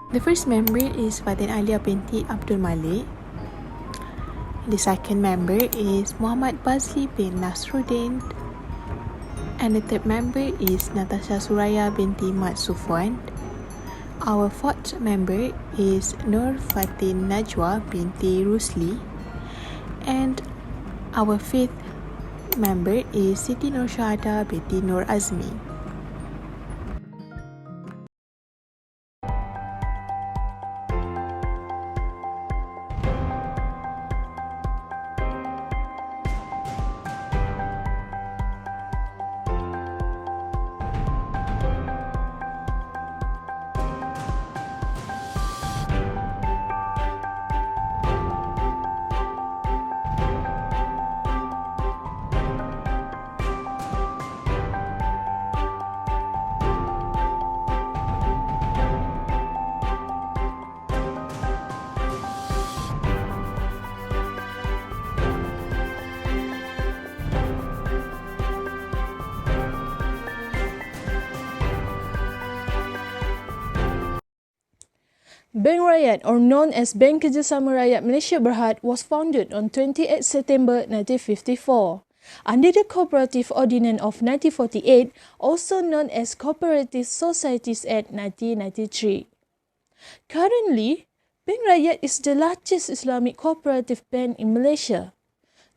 The first member is Fatin Alia binti ABDUL Malek. The second member is Muhammad BAZLI bin NASRODIN. And the third member is NATASYA SURAYA binti SUFFWAN. Our fourth member is Fatin NAJWA binti RUSLI. And our fifth member is SITI NORSHUHADAH binti AZMI. Bank Rakyat, or known as Bank Kerjasama Rakyat Malaysia BERHAD, was founded on 28 September 1954 under the Cooperative Ordinance of 1948, also known as Cooperative Societies Act 1993. Currently, Bank Rakyat is the largest Islamic cooperative bank in Malaysia.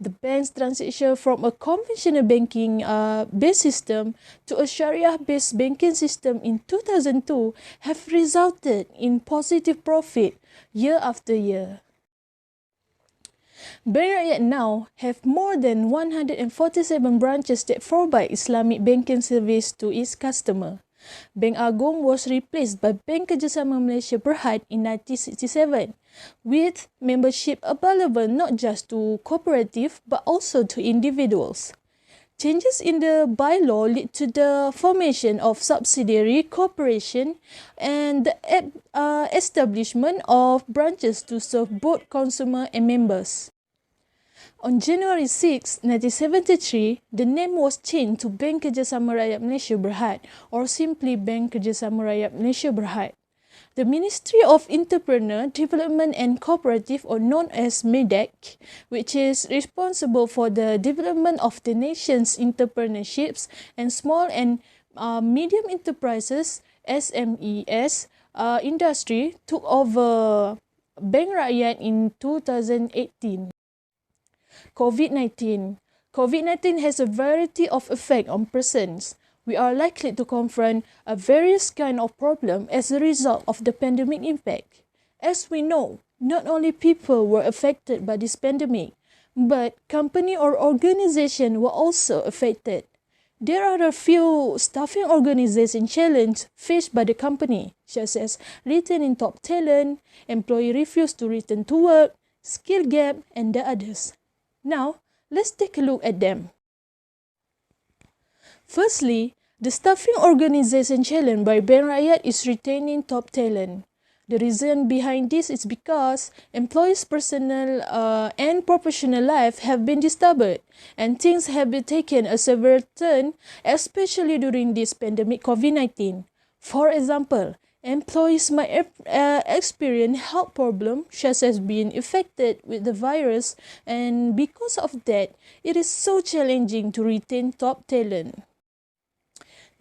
The bank's transition from a conventional banking based system to a Sharia-based banking system in 2002 have resulted in positive profit year after year. Bank Rakyat now have more than 147 branches that provide Islamic banking service to its customer. Bank Agong was replaced by Bank Kerjasama Malaysia BERHAD in 1967, with membership available not just to cooperative but also to individuals. Changes in the bylaw lead to the formation of subsidiary corporation and the establishment of branches to serve both consumer and members. On January 6, 1973, the name was changed to Bank Kerjasama Rakyat Malaysia BERHAD, or simply Bank Kerjasama Rakyat Malaysia BERHAD. The Ministry of Entrepreneur, Development and Cooperative, or known as MEDEC, which is responsible for the development of the nation's entrepreneurships and small and medium enterprises (SMEs) industry, took over Bank Rakyat in 2018. COVID-19. COVID-19 has a variety of effects on persons. We are likely to confront a various kind of problem as a result of the pandemic impact. As we know, not only people were affected by this pandemic, but company or organization were also affected. There are a few staffing organization challenges faced by the company, such as retaining top talent, employee refuse to return to work, skill gap, and the others. Now, let's take a look at them. Firstly, the staffing organization challenge by Bank Rakyat is retaining top talent. The reason behind this is because employees' personal and professional life have been disturbed and things have been taken a severe turn, especially during this pandemic COVID-19. For example, employees might experience health problems such as being infected with the virus, and because of that, it is so challenging to retain top talent.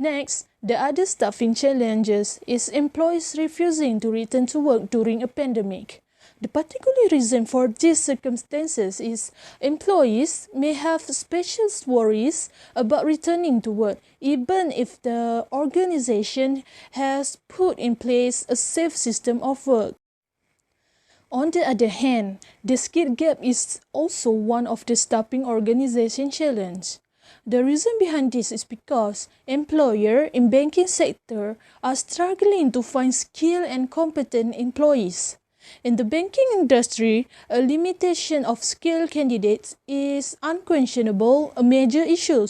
Next, the other staffing challenges is employees refusing to return to work during a pandemic. The particular reason for these circumstances is employees may have special worries about returning to work, even if the organization has put in place a safe system of work. On the other hand, the skill gap is also one of the staffing organization challenges. The reason behind this is because employers in banking sector are struggling to find skilled and competent employees. In the banking industry, a limitation of skilled candidates is unquestionable a major issue.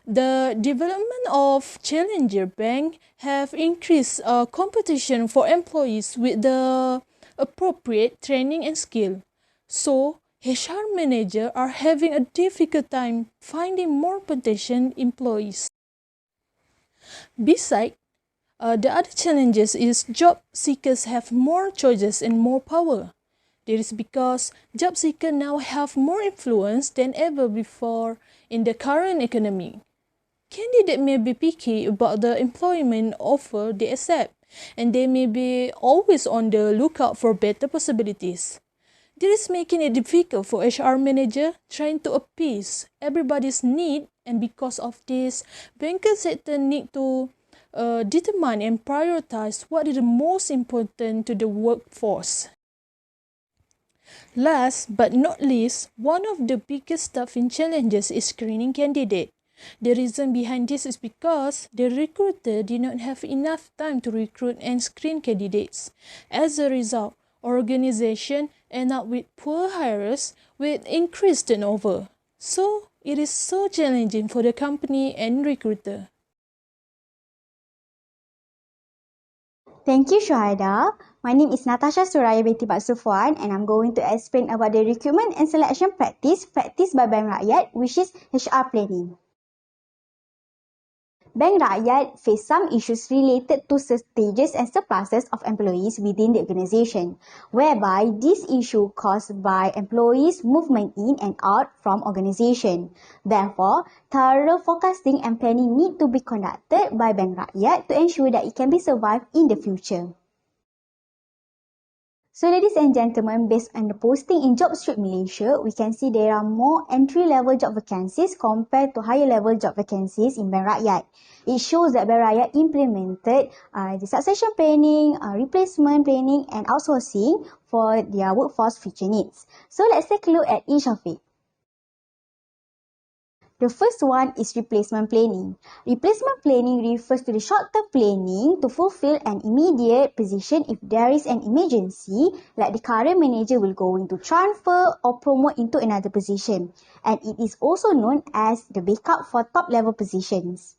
The development of challenger banks have increased competition for employees with the appropriate training and skill. So, HR managers are having a difficult time finding more potential employees. Besides, The other challenges is job seekers have more choices and more power. This is because job seekers now have more influence than ever before in the current economy. Candidates may be picky about the employment offer they accept, and they may be always on the lookout for better possibilities. This is making it difficult for HR manager trying to appease everybody's need, and because of this, banking sector need to determine and prioritize what is the most important to the workforce. Last but not least, one of the biggest staffing challenges is screening candidates. The reason behind this is because the recruiter did not have enough time to recruit and screen candidates. As a result, organizations end up with poor hires with increased turnover. So, it is so challenging for the company and recruiter. Thank you, Shuhada. My name is NATASYA Suraya binti SUFFWAN, and I'm going to explain about the recruitment and selection practice by Bank Rakyat, which is HR planning. Bank Rakyat face some issues related to stages and surpluses of employees within the organisation, whereby this issue caused by employees' movement in and out from organisation. Therefore, thorough forecasting and planning need to be conducted by Bank Rakyat to ensure that it can be survived in the future. So ladies and gentlemen, based on the posting in JobStreet Malaysia, we can see there are more entry-level job vacancies compared to higher-level job vacancies in Bank Rakyat. It shows that Bank Rakyat implemented the succession planning, replacement planning and outsourcing for their workforce future needs. So let's take a look at each of it. The first one is replacement planning. Replacement planning refers to the short-term planning to fulfill an immediate position if there is an emergency, like the current manager will go into transfer or promote into another position. And it is also known as the backup for top-level positions.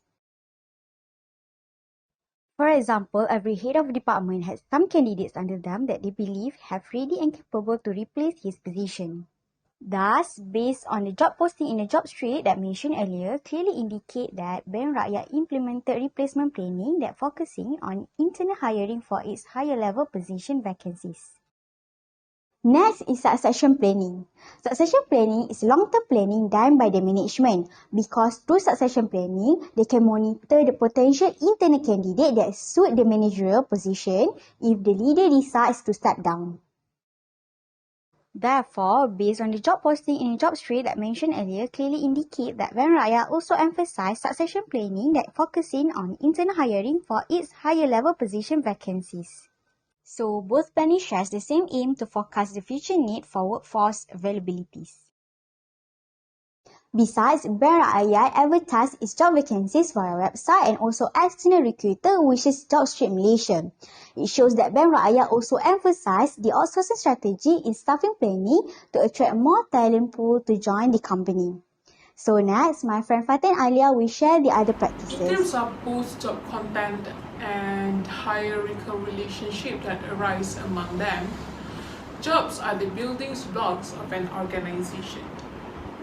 For example, every head of department has some candidates under them that they believe have ready and capable to replace his position. Thus, based on the job posting in the job street that mentioned earlier, clearly indicate that Bank Rakyat implemented replacement planning that focusing on internal hiring for its higher level position vacancies. Next is succession planning. Succession planning is long-term planning done by the management because through succession planning, they can monitor the potential internal candidate that suit the managerial position if the leader decides to step down. Therefore, based on the job posting in the job street that mentioned earlier, clearly indicate that Bank Rakyat also emphasised succession planning that focusing on internal hiring for its higher level position vacancies. So, both planning shares the same aim to forecast the future need for workforce availabilities. Besides, Bank Rakyat advertised its job vacancies via website and also external recruiter, which is JobStreet Malaysia. It shows that Bank Rakyat also emphasised the outsourcing strategy in staffing planning to attract more talent pool to join the company. So next, my friend Fatin and Alia will share the other practices. In terms of post-job content and hierarchical relationship that arise among them, jobs are the building blocks of an organization.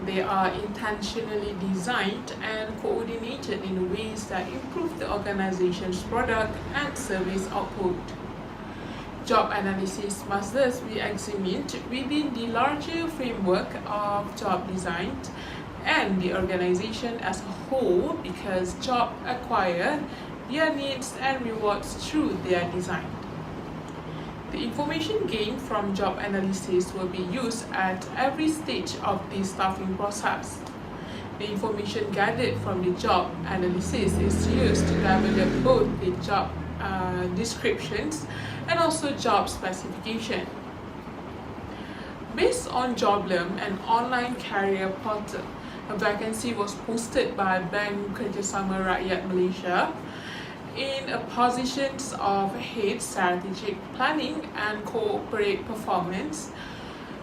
They are intentionally designed and coordinated in ways that improve the organization's product and service output. Job analysis must thus be examined within the larger framework of job design and the organization as a whole because jobs acquire their needs and rewards through their design. The information gained from job analysis will be used at every stage of the staffing process. The information gathered from the job analysis is used to develop both the job descriptions and also job specification. Based on Joblum, an online career portal, a vacancy was posted by Bank Kerjasama Rakyat Malaysia in a positions of head strategic planning and corporate performance.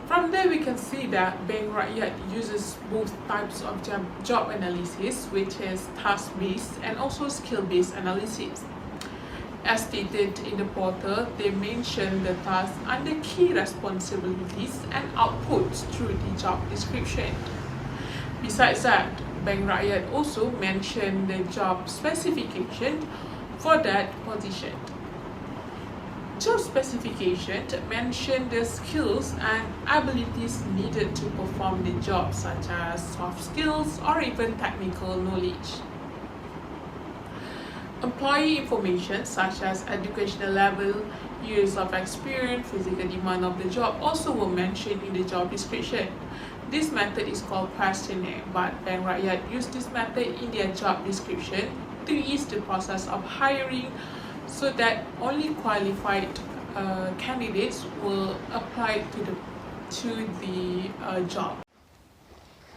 From there, we can see that Bank Rakyat uses both types of job analysis, which is task-based and also skill-based analysis. As stated in the portal, they mention the tasks under key responsibilities and outputs through the job description. Besides that, Bank Rakyat also mentioned the job specification for that position. Job specification mention the skills and abilities needed to perform the job, such as soft skills or even technical knowledge. Employee information such as educational level, years of experience, physical demand of the job also were mentioned in the job description. This method is called questionnaire, but Bank Rakyat used this method in their job description to ease the process of hiring, so that only qualified candidates will apply to the job.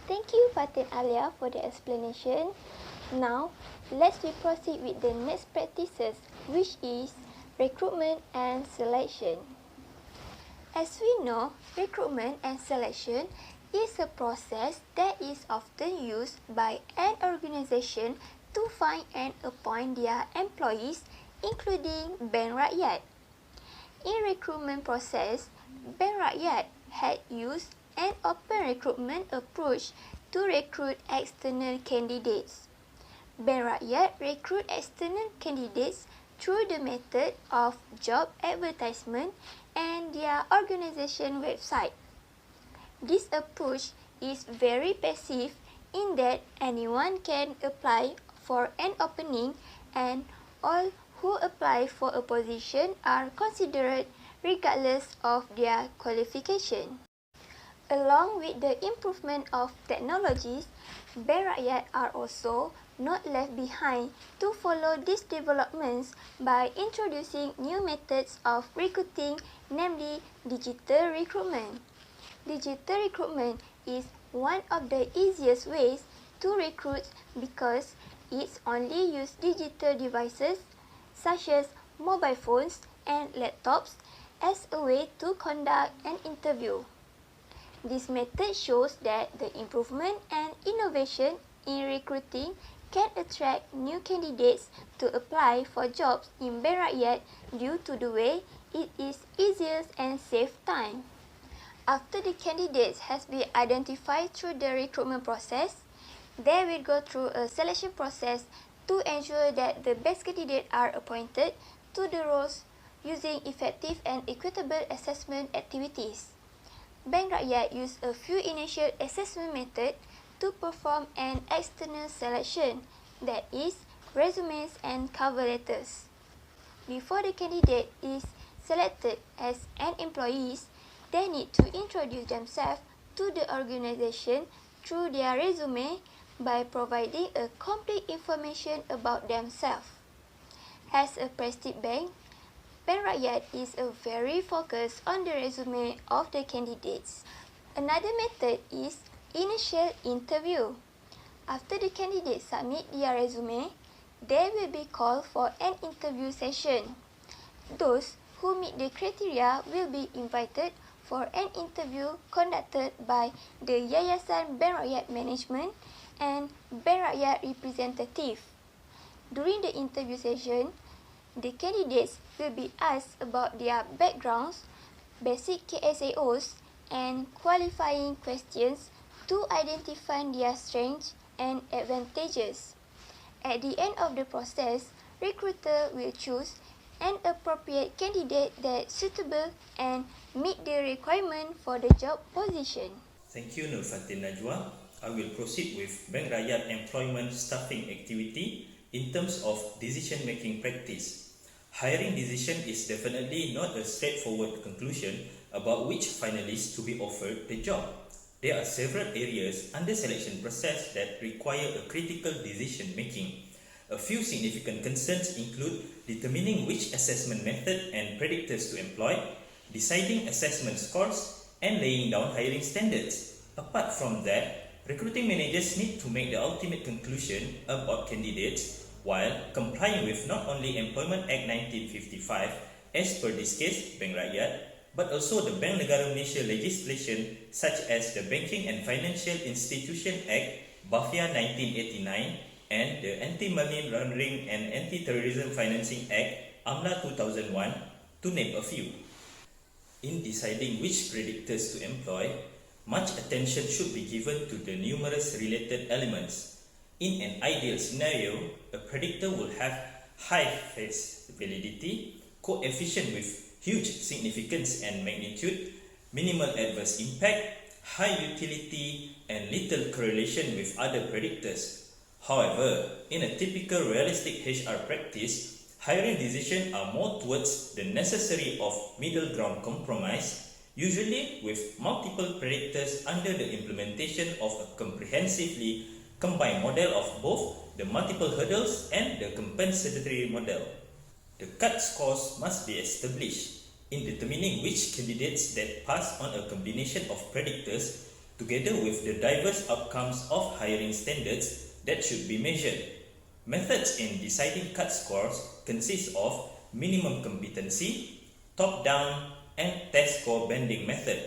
Thank you, Fatin Alia, for the explanation. Now, let's proceed with the next practices, which is recruitment and selection. As we know, recruitment and selection is a process that is often used by an organization to find and appoint their employees, including Bank Rakyat. In recruitment process, Bank Rakyat had used an open recruitment approach to recruit external candidates. Bank Rakyat recruit external candidates through the method of job advertisement and their organization website. This approach is very passive in that anyone can apply for an opening, and all who apply for a position are considered regardless of their qualification. Along with the improvement of technologies, Bank Rakyat are also not left behind to follow these developments by introducing new methods of recruiting, namely digital recruitment. Digital recruitment is one of the easiest ways to recruit because it only uses digital devices such as mobile phones and laptops as a way to conduct an interview. This method shows that the improvement and innovation in recruiting can attract new candidates to apply for jobs in Bank Rakyat due to the way it is easier and save time. After the candidates has been identified through the recruitment process, they will go through a selection process to ensure that the best candidates are appointed to the roles using effective and equitable assessment activities. Bank Rakyat used a few initial assessment methods to perform an external selection, that is, resumes and cover letters. Before the candidate is selected as an employee, they need to introduce themselves to the organization through their resume by providing a complete information about themselves. As a prestige bank, Bank Rakyat is very focused on the resume of the candidates. Another method is initial interview. After the candidates submit their resume, they will be called for an interview session. Those who meet the criteria will be invited for an interview conducted by the Yayasan Bank Rakyat Management and Bank Rakyat representative. During the interview session, the candidates will be asked about their backgrounds, basic KSAOs, and qualifying questions to identify their strengths and advantages. At the end of the process, recruiter will choose an appropriate candidate that is suitable and meet the requirement for the job position. Thank you, Nur Fatin Najwa. I will proceed with Bank Rakyat employment staffing activity in terms of decision-making practice. Hiring decision is definitely not a straightforward conclusion about which finalists to be offered the job. There are several areas under selection process that require a critical decision making. A few significant concerns include determining which assessment method and predictors to employ, deciding assessment scores, and laying down hiring standards. Apart from that, recruiting managers need to make the ultimate conclusion about candidates while complying with not only Employment Act 1955 as per this case, Bank Rakyat, but also the Bank Negara Malaysia legislation such as the Banking and Financial Institution Act, BAFIA 1989, and the Anti-Money Laundering and Anti-Terrorism Financing Act, AMLA 2001, to name a few. In deciding which predictors to employ, much attention should be given to the numerous related elements. In an ideal scenario, a predictor will have high face validity, coefficient with huge significance and magnitude, minimal adverse impact, high utility, and little correlation with other predictors. However, in a typical realistic HR practice, hiring decisions are more towards the necessary of middle ground compromise, usually with multiple predictors under the implementation of a comprehensively combined model of both the multiple hurdles and the compensatory model. The cut scores must be established in determining which candidates that pass on a combination of predictors together with the diverse outcomes of hiring standards that should be measured. Methods in deciding cut scores consist of minimum competency, top-down, and test score banding method,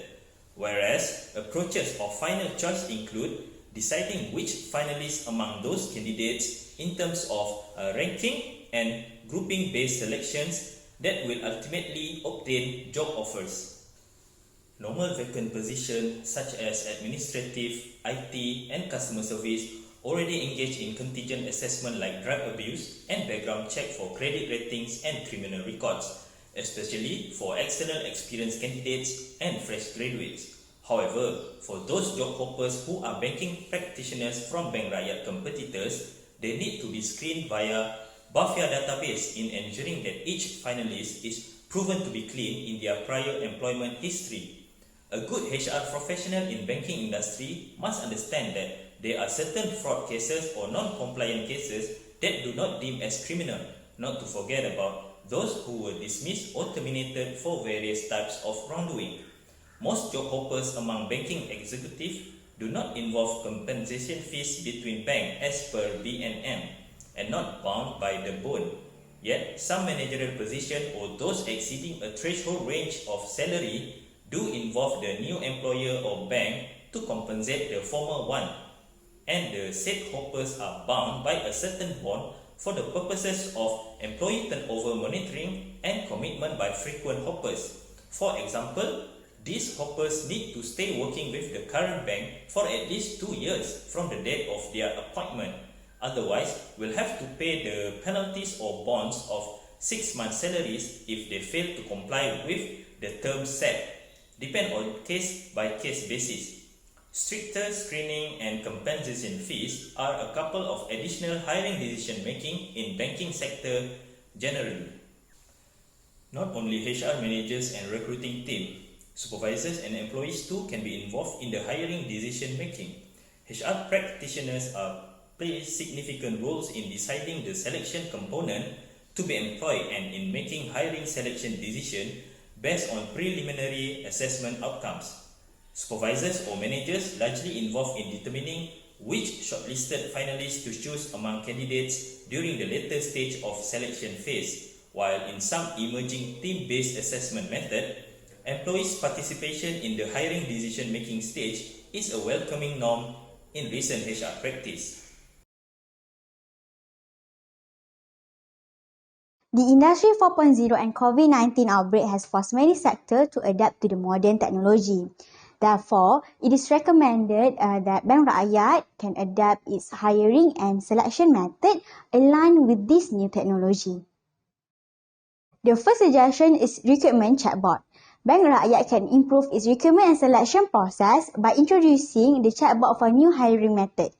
whereas approaches of final choice include deciding which finalists among those candidates in terms of ranking and grouping-based selections that will ultimately obtain job offers. Normal vacant positions such as administrative, IT, and customer service already engage in contingent assessment like drug abuse and background check for credit ratings and criminal records, especially for external experienced candidates and fresh graduates. However, for those job hoppers who are banking practitioners from Bank Rakyat competitors, they need to be screened via BAFIA database in ensuring that each finalist is proven to be clean in their prior employment history. A good HR professional in banking industry must understand that there are certain fraud cases or non-compliant cases that do not deem as criminal, not to forget about those who were dismissed or terminated for various types of wrongdoing. Most job hoppers among banking executives do not involve compensation fees between banks as per BNM and not bound by the bond. Yet, some managerial positions or those exceeding a threshold range of salary do involve the new employer or bank to compensate the former one, and the said hoppers are bound by a certain bond for the purposes of employee turnover monitoring and commitment by frequent hoppers. For example, these hoppers need to stay working with the current bank for at least 2 years from the date of their appointment. Otherwise, will have to pay the penalties or bonds of 6 months' salaries if they fail to comply with the terms set. Depend on case-by-case basis. Stricter screening and compensation fees are a couple of additional hiring decision-making in banking sector generally. Not only HR managers and recruiting team, supervisors and employees too can be involved in the hiring decision-making. HR practitioners play significant roles in deciding the selection component to be employed and in making hiring selection decision based on preliminary assessment outcomes. Supervisors or managers largely involved in determining which shortlisted finalists to choose among candidates during the later stage of selection phase, while in some emerging team-based assessment method, employees' participation in the hiring decision-making stage is a welcoming norm in recent HR practice. The Industry 4.0 and COVID-19 outbreak has forced many sectors to adapt to the modern technology. Therefore, it is recommended that Bank Rakyat can adapt its hiring and selection method aligned with this new technology. The first suggestion is recruitment chatbot. Bank Rakyat can improve its recruitment and selection process by introducing the chatbot for new hiring method.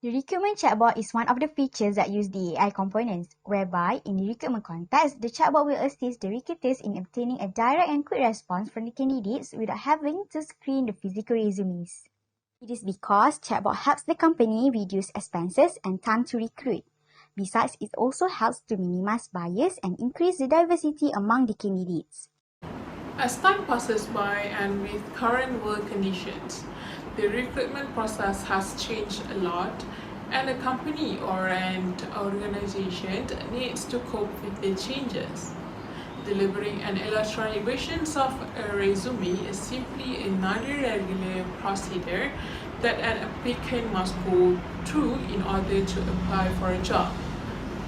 The recruitment chatbot is one of the features that use the AI components, whereby in the recruitment context, the chatbot will assist the recruiters in obtaining a direct and quick response from the candidates without having to screen the physical resumes. It is because chatbot helps the company reduce expenses and time to recruit. Besides, it also helps to minimize bias and increase the diversity among the candidates. As time passes by and with current world conditions, the recruitment process has changed a lot, and a company or an organization needs to cope with the changes. Delivering an electronic version of a resume is simply another regular procedure that an applicant must go through in order to apply for a job.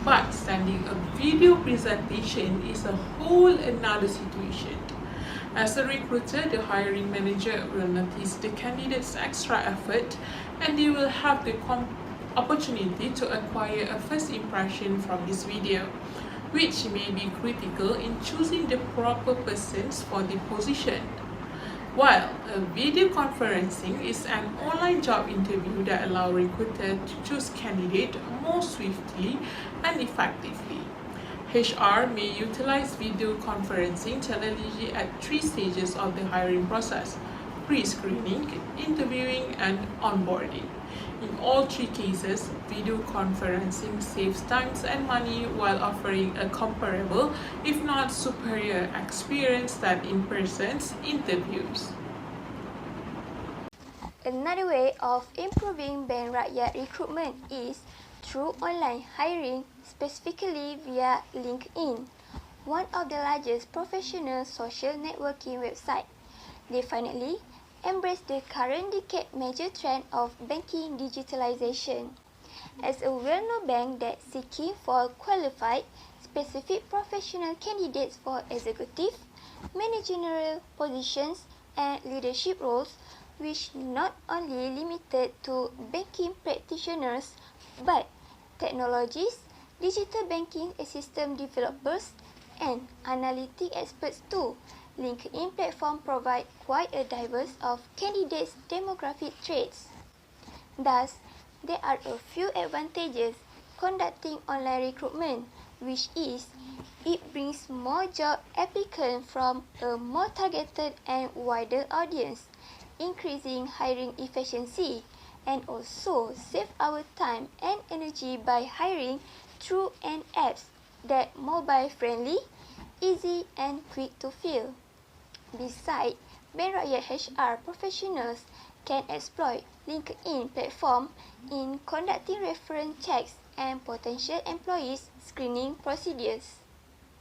But sending a video presentation is a whole another situation. As a recruiter, the hiring manager will notice the candidate's extra effort, and they will have the opportunity to acquire a first impression from this video, which may be critical in choosing the proper persons for the position. While a video conferencing is an online job interview that allows recruiters to choose candidates more swiftly and effectively. HR may utilize video conferencing technology at 3 stages of the hiring process: pre-screening, interviewing, and onboarding. In all 3 cases, video conferencing saves time and money while offering a comparable, if not superior, experience than in-person interviews. Another way of improving Bank Rakyat recruitment is through online hiring, specifically via LinkedIn, one of the largest professional social networking websites. They finally embrace the current decade major trend of banking digitalization. As a well-known bank that's seeking for qualified, specific professional candidates for executive, managerial positions, and leadership roles, which not only limited to banking practitioners, but technologists, digital banking system developers, and analytic experts too. LinkedIn platform provide quite a diverse of candidates' demographic traits. Thus, there are a few advantages conducting online recruitment, which is it brings more job applicants from a more targeted and wider audience, increasing hiring efficiency, and also save our time and energy by hiring through an apps that mobile friendly, easy and quick to fill. Besides, Bank Rakyat HR professionals can exploit LinkedIn platform in conducting reference checks and potential employees screening procedures.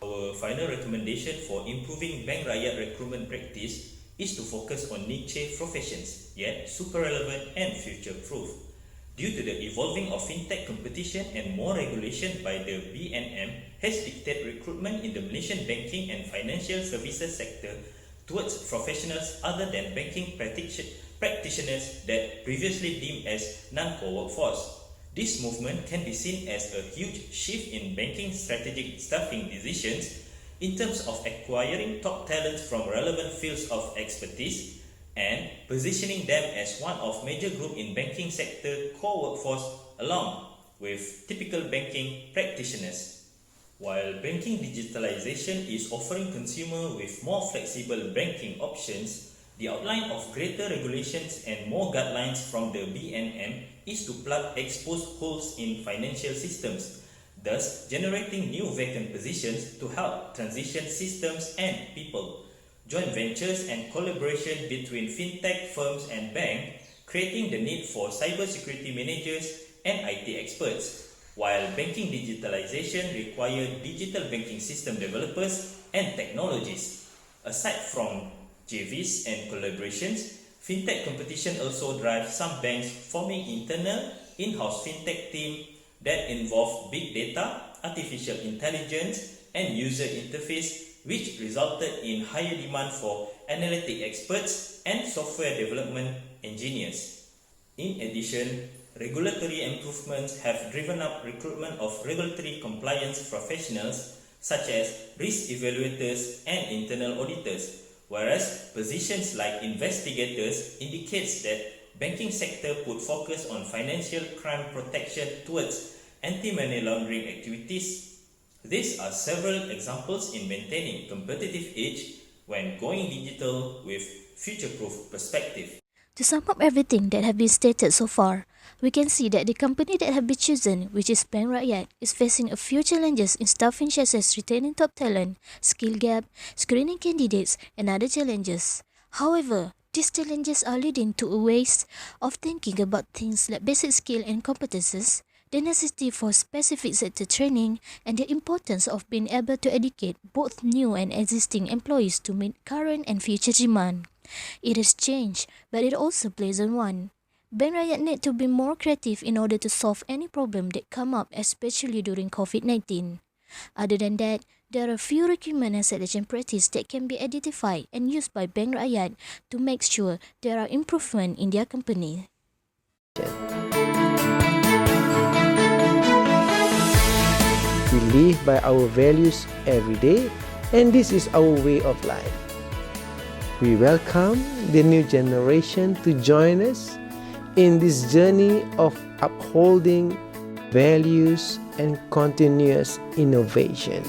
Our final recommendation for improving Bank Rakyat recruitment practice is to focus on niche professions, yet super relevant and future-proof. Due to the evolving of fintech competition and more regulation by the BNM has dictated recruitment in the Malaysian banking and financial services sector towards professionals other than banking practitioners that previously deemed as non-core workforce. This movement can be seen as a huge shift in banking strategic staffing decisions in terms of acquiring top talents from relevant fields of expertise and positioning them as one of major group in banking sector core workforce along with typical banking practitioners. While banking digitalization is offering consumers with more flexible banking options, the outline of greater regulations and more guidelines from the BNM is to plug exposed holes in financial systems, thus generating new vacant positions to help transition systems and people. Joint ventures and collaboration between fintech firms and banks, creating the need for cybersecurity managers and IT experts. While banking digitalization requires digital banking system developers and technologists. Aside from JVs and collaborations, fintech competition also drives some banks forming internal in-house fintech team that involve big data, artificial intelligence, and user interface, which resulted in higher demand for analytic experts and software development engineers. In addition, regulatory improvements have driven up recruitment of regulatory compliance professionals such as risk evaluators and internal auditors, whereas positions like investigators indicates that banking sector put focus on financial crime protection towards anti-money laundering activities. These are several examples in maintaining competitive edge when going digital with future-proof perspective. To sum up everything that have been stated so far, we can see that the company that have been chosen, which is Bank Rakyat, is facing a few challenges in staffing such as retaining top talent, skill gap, screening candidates, and other challenges. However, these challenges are leading to a waste of thinking about things like basic skill and competences, the necessity for specific sector training, and the importance of being able to educate both new and existing employees to meet current and future demand. It has changed, but it also plays on one. Bank Rakyat need to be more creative in order to solve any problem that come up, especially during COVID-19. Other than that, there are few recruitment and selection practices that can be identified and used by Bank Rakyat to make sure there are improvements in their company. We live by our values every day, and this is our way of life. We welcome the new generation to join us in this journey of upholding values and continuous innovation.